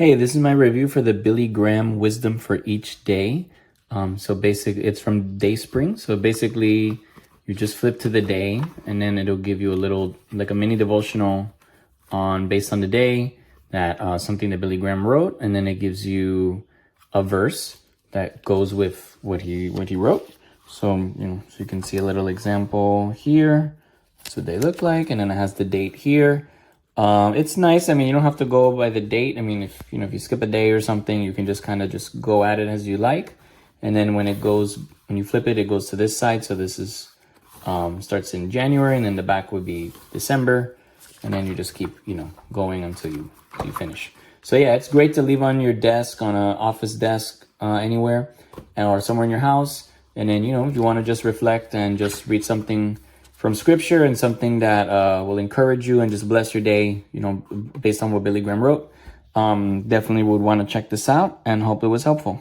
Hey, this is my review for the Billy Graham Wisdom for Each Day. So basically, it's from Dayspring. So basically, you just flip to the day, and then it'll give you a little, like a mini devotional based on the day, that something that Billy Graham wrote, and then it gives you a verse that goes with what he wrote. So so you can see a little example here. That's what they look like, and then it has the date here. It's nice. I mean, you don't have to go by the date. I mean, if you skip a day or something, you can just kind of just go at it as you like. And then when you flip it, it goes to this side. So this is starts in January, and then the back would be December, and then you just keep going until you finish. So yeah, it's great to leave on your desk, on an office desk, anywhere, or somewhere in your house. And then if you want to just reflect and just read something from scripture and something that will encourage you and just bless your day, based on what Billy Graham wrote, definitely would want to check this out and hope it was helpful.